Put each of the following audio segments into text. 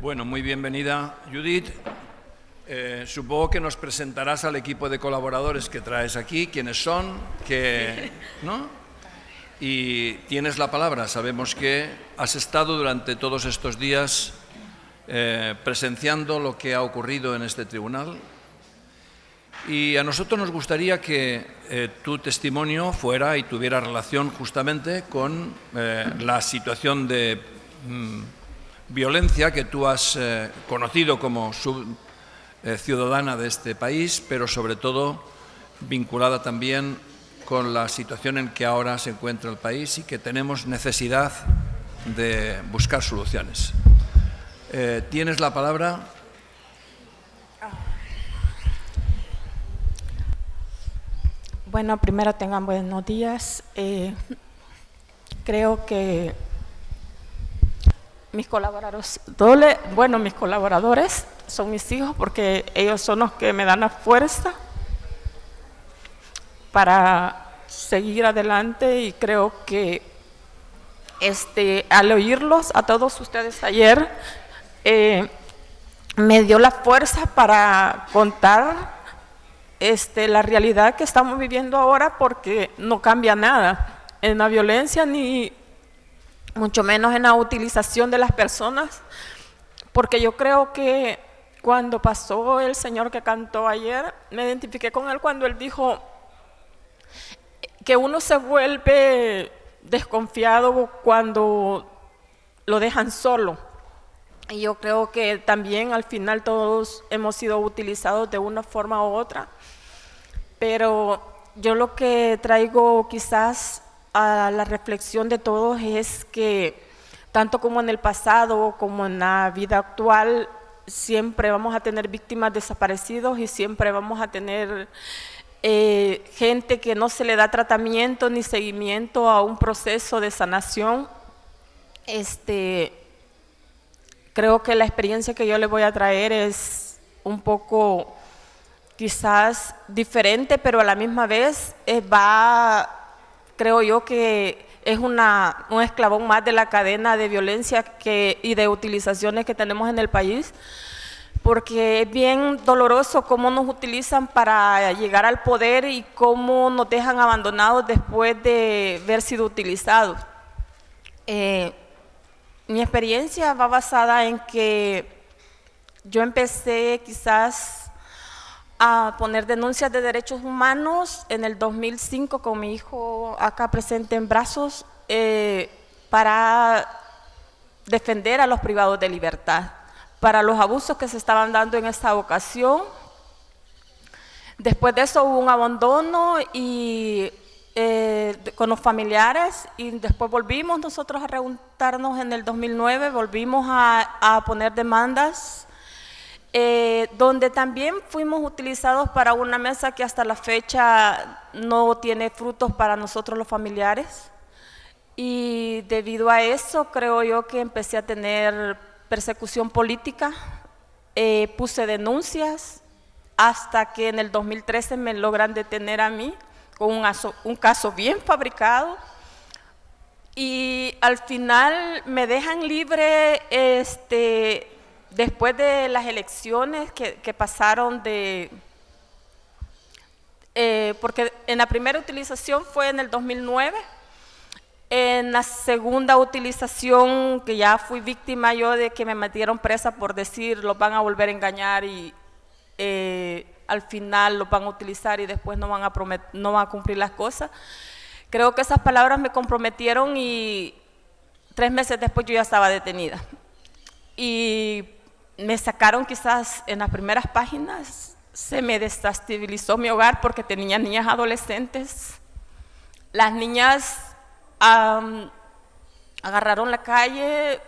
Bueno, muy bienvenida, Judith. Supongo que nos presentarás al equipo de colaboradores que traes aquí, quiénes son, ¿no? Y tienes la palabra. Sabemos que has estado durante todos estos días presenciando lo que ha ocurrido en este tribunal. Y a nosotros nos gustaría que tu testimonio fuera y tuviera relación justamente con la situación de violencia que tú has conocido como ciudadana de este país, pero sobre todo vinculada también con la situación en que ahora se encuentra el país y que tenemos necesidad de buscar soluciones. ¿Tienes la palabra? Bueno, primero tengan buenos días. Creo que mis colaboradores son mis hijos porque ellos son los que me dan la fuerza para seguir adelante, y creo que al oírlos a todos ustedes ayer me dio la fuerza para contar la realidad que estamos viviendo ahora, porque no cambia nada en la violencia ni mucho menos en la utilización de las personas, porque yo creo que cuando pasó el señor que cantó ayer, me identifiqué con él cuando él dijo que uno se vuelve desconfiado cuando lo dejan solo. Y yo creo que también al final todos hemos sido utilizados de una forma u otra, pero yo lo que traigo quizás a la reflexión de todos es que tanto como en el pasado como en la vida actual siempre vamos a tener víctimas desaparecidos y siempre vamos a tener gente que no se le da tratamiento ni seguimiento a un proceso de sanación. Creo que la experiencia que yo les voy a traer es un poco quizás diferente, pero a la misma vez creo yo que es un escalón más de la cadena de violencia y de utilizaciones que tenemos en el país, porque es bien doloroso cómo nos utilizan para llegar al poder y cómo nos dejan abandonados después de haber sido utilizados. Mi experiencia va basada en que yo empecé quizás a poner denuncias de derechos humanos en el 2005 con mi hijo acá presente en brazos para defender a los privados de libertad, para los abusos que se estaban dando en esta ocasión. Después de eso hubo un abandono con los familiares, y después volvimos nosotros a reunirnos en el 2009, volvimos a poner demandas, donde también fuimos utilizados para una mesa que hasta la fecha no tiene frutos para nosotros los familiares, y debido a eso creo yo que empecé a tener persecución política. Puse denuncias hasta que en el 2013 me logran detener a mí con un caso bien fabricado, y al final me dejan libre después de las elecciones que pasaron porque en la primera utilización fue en el 2009, en la segunda utilización que ya fui víctima yo de que me metieron presa por decir los van a volver a engañar y al final los van a utilizar y después no van a cumplir las cosas. Creo que esas palabras me comprometieron y 3 meses después yo ya estaba detenida. Y me sacaron quizás en las primeras páginas, se me desestabilizó mi hogar porque tenía niñas adolescentes. Las niñas agarraron la calle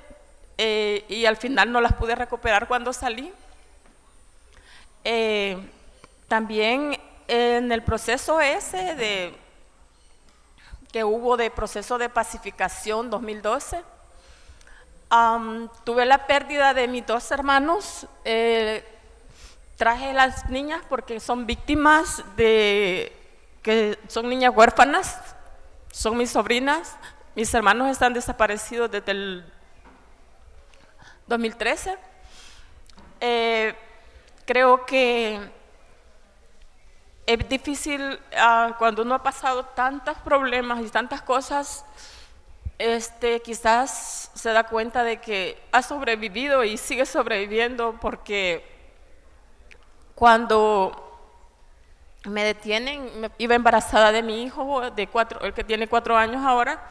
y al final no las pude recuperar cuando salí. También en el proceso ese que hubo de proceso de pacificación 2012, tuve la pérdida de mis 2 hermanos. Traje las niñas porque son víctimas que son niñas huérfanas, son mis sobrinas. Mis hermanos están desaparecidos desde el 2013. Eh, Creo que es difícil cuando uno ha pasado tantos problemas y tantas cosas, quizás se da cuenta de que ha sobrevivido y sigue sobreviviendo, porque cuando me detienen, iba embarazada de mi hijo, el que tiene 4 años ahora,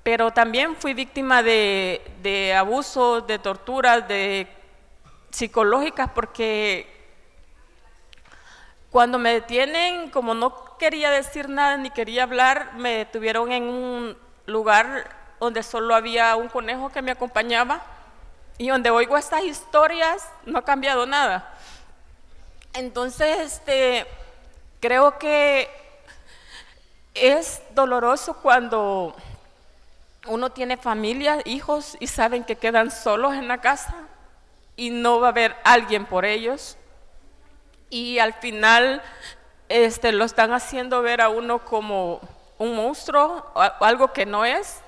pero también fui víctima de abusos, de torturas, psicológicas, porque cuando me detienen, como no quería decir nada ni quería hablar, me detuvieron en un lugar donde solo había un conejo que me acompañaba, y donde oigo estas historias no ha cambiado nada. Entonces, creo que es doloroso cuando uno tiene familia, hijos, y saben que quedan solos en la casa y no va a haber alguien por ellos, y al final lo están haciendo ver a uno como un monstruo o algo que no es.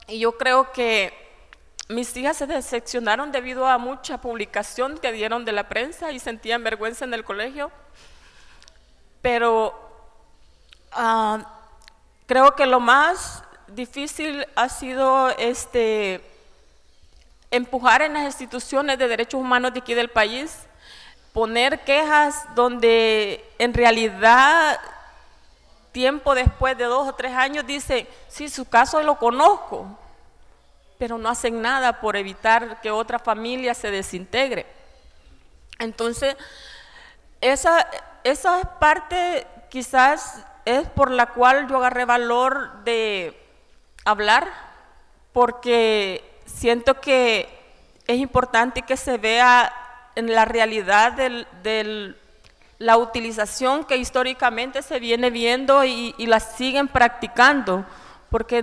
Y yo creo que mis hijas se decepcionaron debido a mucha publicación que dieron de la prensa y sentían vergüenza en el colegio, pero creo que lo más difícil ha sido empujar en las instituciones de derechos humanos de aquí del país, poner quejas donde en realidad tiempo después de 2 o 3 años dice, sí, su caso lo conozco, pero no hacen nada por evitar que otra familia se desintegre. Entonces, esa parte quizás es por la cual yo agarré valor de hablar, porque siento que es importante que se vea en la realidad de la utilización que históricamente se viene viendo y la siguen practicando, porque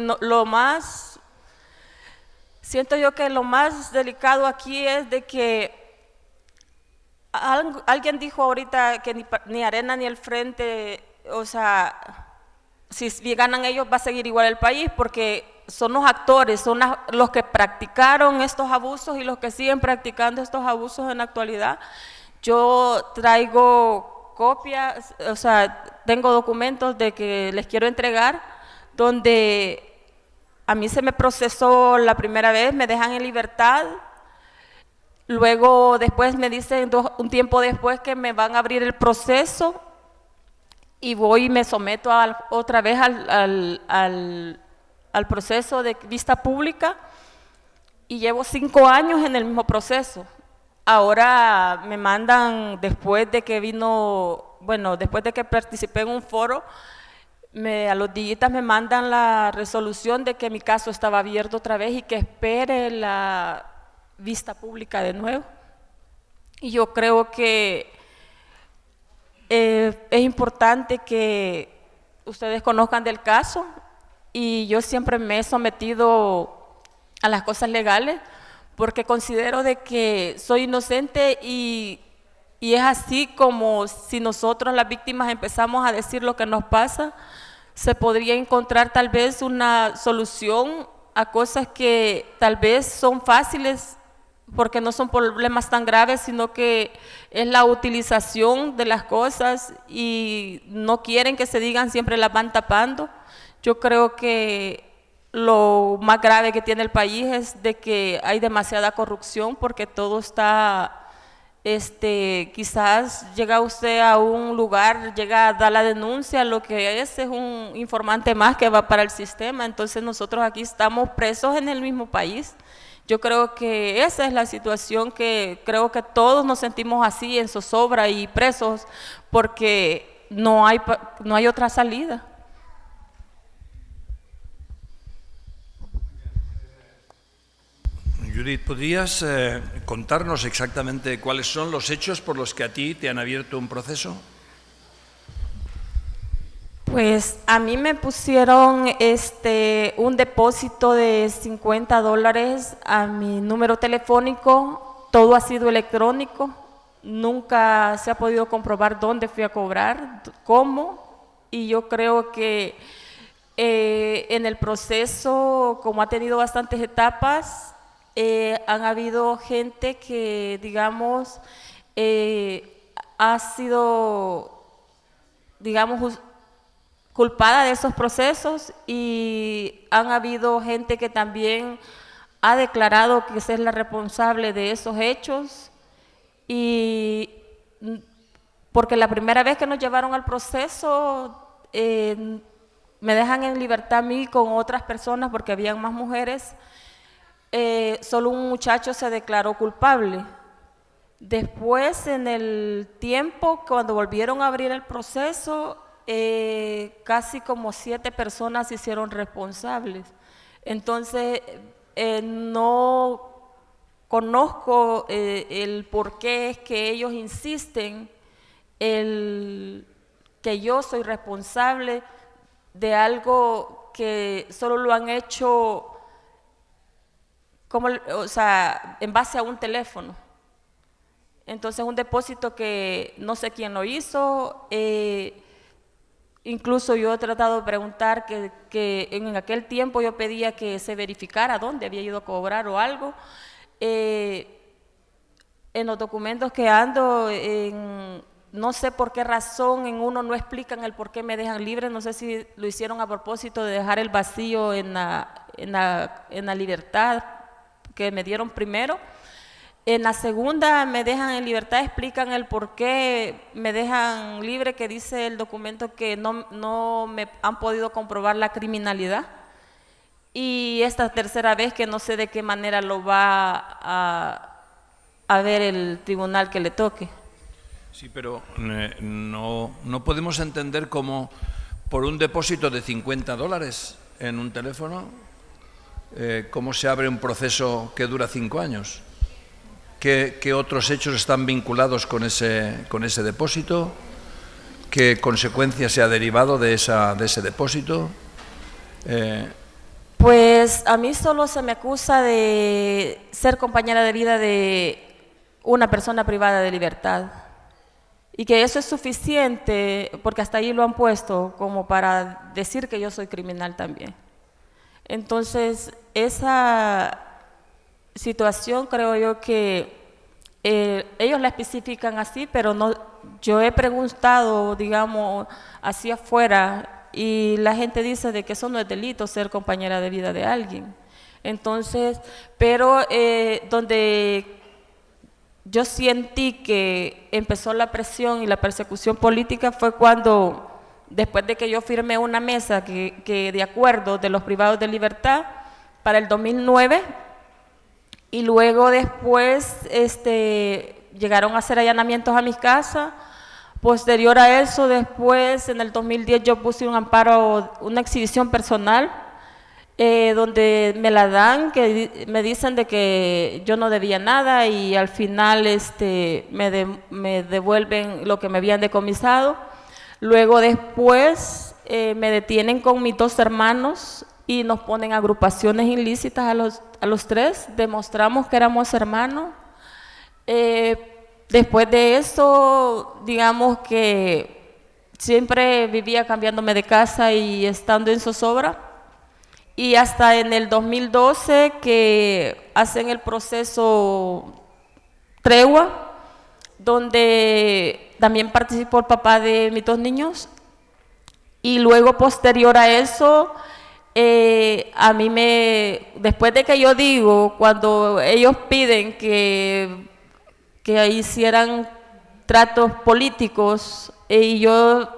siento yo que lo más delicado aquí es de que alguien dijo ahorita que ni Arena ni el Frente, o sea, si ganan ellos va a seguir igual el país, porque son los actores, son los que practicaron estos abusos y los que siguen practicando estos abusos en la actualidad. Yo traigo copias, o sea, tengo documentos de que les quiero entregar, donde a mí se me procesó la primera vez, me dejan en libertad, luego después me dicen un tiempo después que me van a abrir el proceso, y voy y me someto otra vez al proceso de vista pública, y llevo 5 años en el mismo proceso. Ahora me mandan, después de que participé en un foro, a los días me mandan la resolución de que mi caso estaba abierto otra vez y que espere la vista pública de nuevo. Y yo creo que es importante que ustedes conozcan del caso, y yo siempre me he sometido a las cosas legales porque considero de que soy inocente, y es así como si nosotros las víctimas empezamos a decir lo que nos pasa, se podría encontrar tal vez una solución a cosas que tal vez son fáciles porque no son problemas tan graves, sino que es la utilización de las cosas y no quieren que se digan, siempre las van tapando. Yo creo que lo más grave que tiene el país es de que hay demasiada corrupción, porque todo está, quizás llega usted a un lugar, llega a dar la denuncia, lo que es un informante más que va para el sistema. Entonces nosotros aquí estamos presos en el mismo país. Yo creo que esa es la situación, que creo que todos nos sentimos así, en zozobra y presos, porque no hay otra salida. Judith, ¿podrías contarnos exactamente cuáles son los hechos por los que a ti te han abierto un proceso? Pues a mí me pusieron un depósito de $50 a mi número telefónico, todo ha sido electrónico, nunca se ha podido comprobar dónde fui a cobrar, cómo, y yo creo que en el proceso, como ha tenido bastantes etapas, han habido gente que, digamos, ha sido, digamos, culpada de esos procesos, y han habido gente que también ha declarado que es la responsable de esos hechos, y porque la primera vez que nos llevaron al proceso, me dejan en libertad a mí con otras personas porque habían más mujeres. Solo un muchacho se declaró culpable. Después, en el tiempo, cuando volvieron a abrir el proceso, casi como 7 personas se hicieron responsables. Entonces, no conozco el por qué es que ellos insisten que yo soy responsable de algo que solo lo han hecho como, o sea, en base a un teléfono. Entonces, un depósito que no sé quién lo hizo. Incluso yo he tratado de preguntar que en aquel tiempo yo pedía que se verificara dónde había ido a cobrar o algo. En los documentos que ando, no sé por qué razón en uno no explican el por qué me dejan libre. No sé si lo hicieron a propósito de dejar el vacío en la libertad que me dieron primero. En la segunda me dejan en libertad, explican el por qué me dejan libre, que dice el documento que no me han podido comprobar la criminalidad. Y esta tercera vez que no sé de qué manera lo va a ver el tribunal que le toque. Sí, pero no podemos entender cómo por un depósito de $50 en un teléfono, cómo se abre un proceso que dura 5 años. ¿Qué otros hechos están vinculados con ese depósito? ¿Qué consecuencia se ha derivado de ese depósito? Pues a mí solo se me acusa de ser compañera de vida de una persona privada de libertad, y que eso es suficiente, porque hasta ahí lo han puesto, como para decir que yo soy criminal también. Entonces, esa situación creo yo que ellos la especifican así, pero no. Yo he preguntado, digamos, hacia afuera, y la gente dice de que eso no es delito, ser compañera de vida de alguien. Entonces, pero donde yo sentí que empezó la presión y la persecución política fue cuando, después de que yo firmé una mesa que de acuerdo de los privados de libertad para el 2009, y luego después llegaron a hacer allanamientos a mi casa. Posterior a eso, después en el 2010 yo puse un amparo, una exhibición personal, donde me la dan, que me dicen de que yo no debía nada, y al final me devuelven lo que me habían decomisado. Luego después me detienen con mis 2 hermanos y nos ponen agrupaciones ilícitas a los 3, demostramos que éramos hermanos. Después de eso, digamos que siempre vivía cambiándome de casa y estando en zozobra, y hasta en el 2012 que hacen el proceso Tregua, donde también participó el papá de mis 2 niños, y luego posterior a eso, a mí después de que yo digo, cuando ellos piden que hicieran tratos políticos, y yo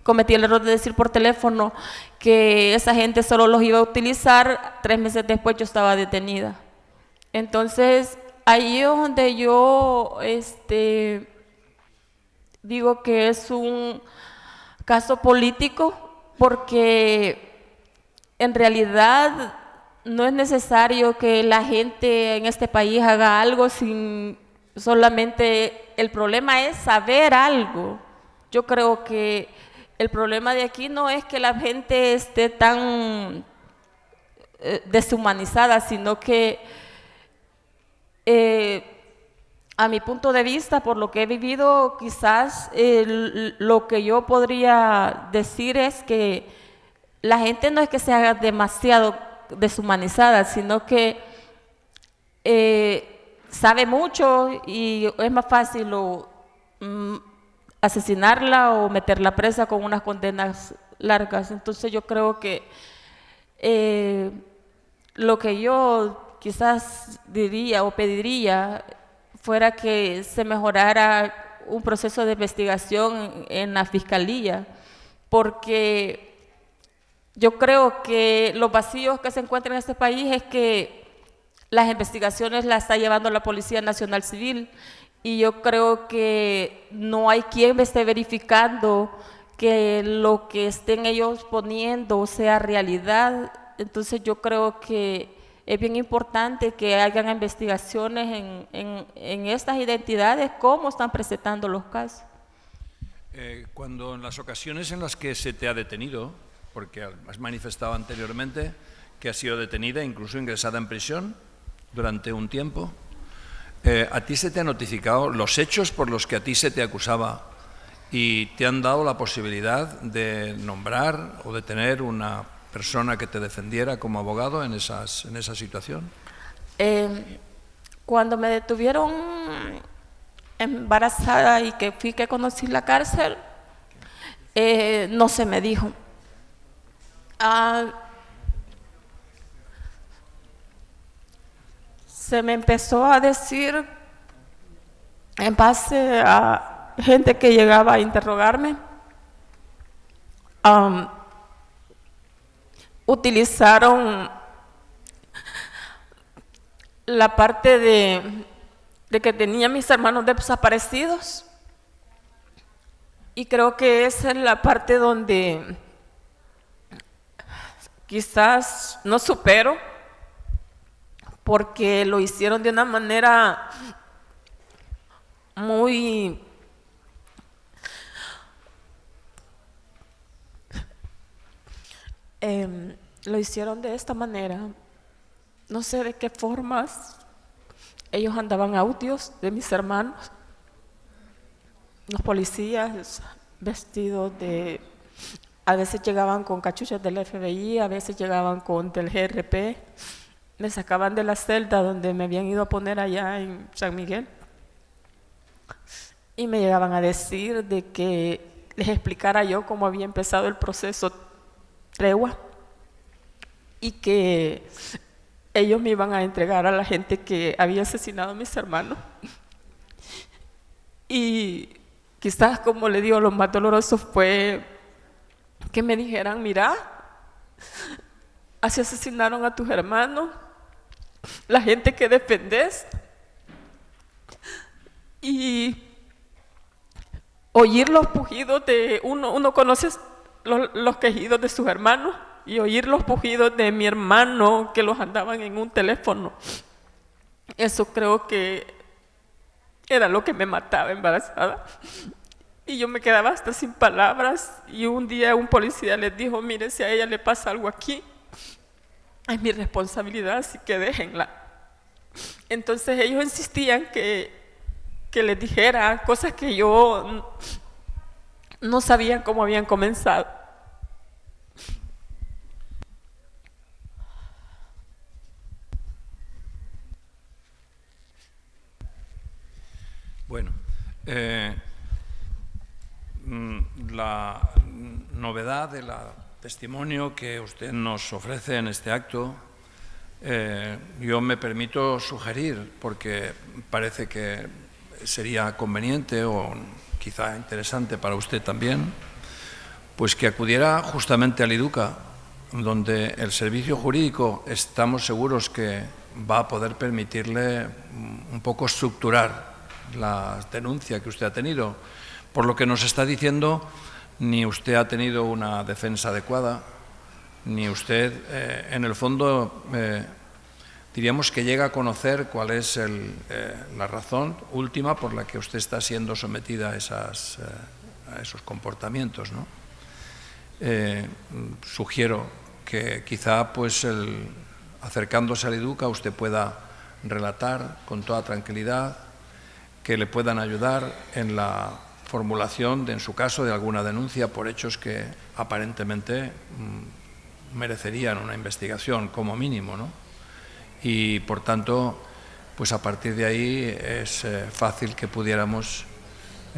cometí el error de decir por teléfono que esa gente solo los iba a utilizar, 3 meses después yo estaba detenida. Entonces, ahí es donde yo digo que es un caso político, porque en realidad no es necesario que la gente en este país haga algo sin solamente. El problema es saber algo. Yo creo que el problema de aquí no es que la gente esté tan deshumanizada, sino que a mi punto de vista, por lo que he vivido, quizás lo que yo podría decir es que la gente no es que sea demasiado deshumanizada, sino que sabe mucho y es más fácil asesinarla o meterla presa con unas condenas largas. Entonces yo creo que lo que yo quizás diría o pediría fuera que se mejorara un proceso de investigación en la fiscalía, porque yo creo que los vacíos que se encuentran en este país es que las investigaciones las está llevando la Policía Nacional Civil y yo creo que no hay quien esté verificando que lo que estén ellos poniendo sea realidad. Entonces yo creo que es bien importante que hagan investigaciones en estas identidades, cómo están presentando los casos. Cuando en las ocasiones en las que se te ha detenido, porque has manifestado anteriormente que has sido detenida, incluso ingresada en prisión durante un tiempo, ¿a ti se te ha notificado los hechos por los que a ti se te acusaba y te han dado la posibilidad de nombrar o de tener una persona que te defendiera como abogado en esa situación? Cuando me detuvieron embarazada y que conocí la cárcel, no se me dijo. Se me empezó a decir en base a gente que llegaba a interrogarme. Utilizaron la parte de que tenía mis hermanos desaparecidos y creo que esa es la parte donde quizás no supero, porque lo hicieron de una manera muy lo hicieron de esta manera. No sé de qué formas. Ellos andaban audios de mis hermanos, los policías vestidos de, a veces llegaban con cachuchas del FBI, a veces llegaban con del GRP, me sacaban de la celda donde me habían ido a poner allá en San Miguel y me llegaban a decir de que les explicara yo cómo había empezado el proceso tregua y que ellos me iban a entregar a la gente que había asesinado a mis hermanos. Y quizás, como le digo, lo más doloroso fue que me dijeran: mira, así asesinaron a tus hermanos, la gente que defendés, y oír los pujidos de uno conoce los quejidos de sus hermanos, y oír los pujidos de mi hermano que los andaban en un teléfono. Eso creo que era lo que me mataba embarazada. Y yo me quedaba hasta sin palabras. Y un día un policía les dijo: mire, si a ella le pasa algo aquí, es mi responsabilidad, así que déjenla. Entonces ellos insistían que les dijera cosas que yo no sabía cómo habían comenzado. Bueno, la novedad del testimonio que usted nos ofrece en este acto, yo me permito sugerir, porque parece que sería conveniente o quizá interesante para usted también, pues que acudiera justamente al IDUCA, donde el servicio jurídico estamos seguros que va a poder permitirle un poco estructurar la denuncia que usted ha tenido. Por lo que nos está diciendo, ni usted ha tenido una defensa adecuada, ni usted, en el fondo, diríamos que llega a conocer cuál es la razón última por la que usted está siendo sometida a esos comportamientos, ¿no? Sugiero que quizá, pues, acercándose al IDUCA, usted pueda relatar con toda tranquilidad, que le puedan ayudar en la formulación, en su caso, de alguna denuncia por hechos que aparentemente merecerían una investigación como mínimo, ¿no? Y, por tanto, pues a partir de ahí es fácil que pudiéramos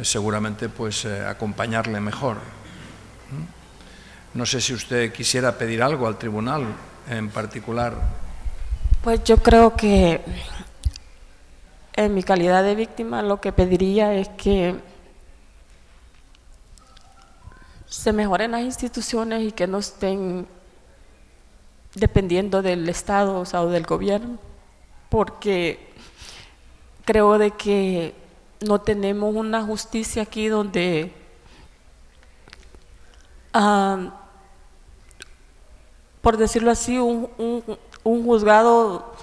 seguramente pues acompañarle mejor. No sé si usted quisiera pedir algo al tribunal en particular. Pues yo creo que en mi calidad de víctima lo que pediría es que se mejoren las instituciones y que no estén dependiendo del Estado, o sea, o del gobierno, porque creo de que no tenemos una justicia aquí donde por decirlo así, un juzgado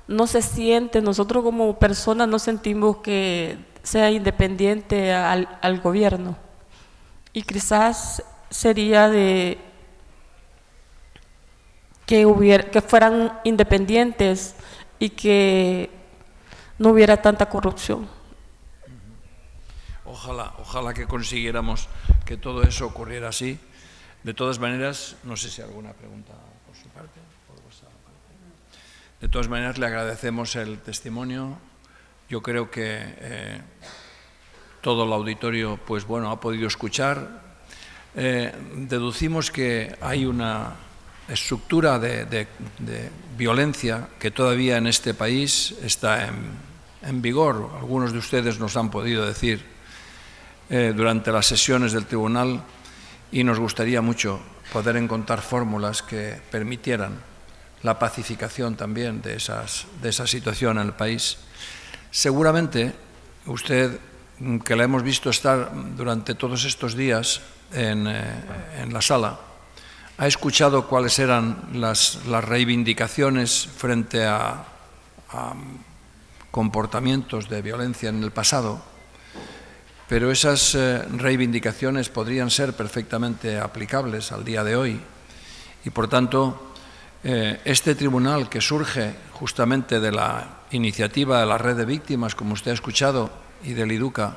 no se siente, nosotros como personas no sentimos que sea independiente al gobierno. Y quizás sería de que fueran independientes y que no hubiera tanta corrupción. Ojalá que consiguiéramos que todo eso ocurriera así. De todas maneras, no sé si hay alguna pregunta por su parte. De todas maneras, le agradecemos el testimonio. Yo creo que todo el auditorio, pues bueno, ha podido escuchar. Deducimos que hay una estructura de violencia que todavía en este país está en vigor. Algunos de ustedes nos han podido decir durante las sesiones del tribunal, y nos gustaría mucho poder encontrar fórmulas que permitieran la pacificación también de esa situación en el país. Seguramente usted, que la hemos visto estar durante todos estos días en la sala, ha escuchado cuáles eran las reivindicaciones frente a comportamientos de violencia en el pasado, pero esas reivindicaciones podrían ser perfectamente aplicables al día de hoy y, por tanto, este tribunal que surge justamente de la iniciativa de la Red de Víctimas, como usted ha escuchado, y del IDUCA,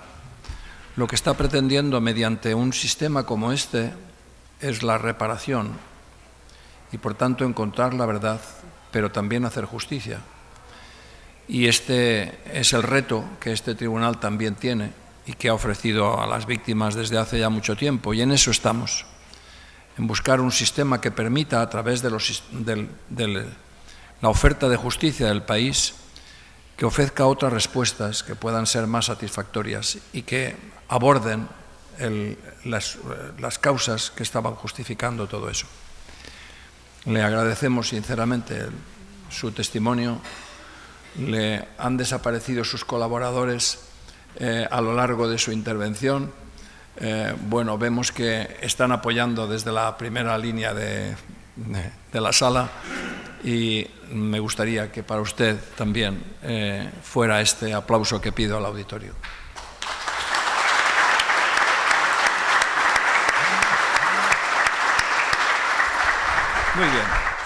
lo que está pretendiendo mediante un sistema como este es la reparación y, por tanto, encontrar la verdad, pero también hacer justicia. Y este es el reto que este tribunal también tiene y que ha ofrecido a las víctimas desde hace ya mucho tiempo, y en eso estamos, en buscar un sistema que permita, a través de la oferta de justicia del país, que ofrezca otras respuestas que puedan ser más satisfactorias y que aborden las causas que estaban justificando todo eso. Le agradecemos sinceramente su testimonio. Le han desaparecido sus colaboradores a lo largo de su intervención. Bueno, vemos que están apoyando desde la primera línea de la sala, y me gustaría que para usted también fuera este aplauso que pido al auditorio. Muy bien.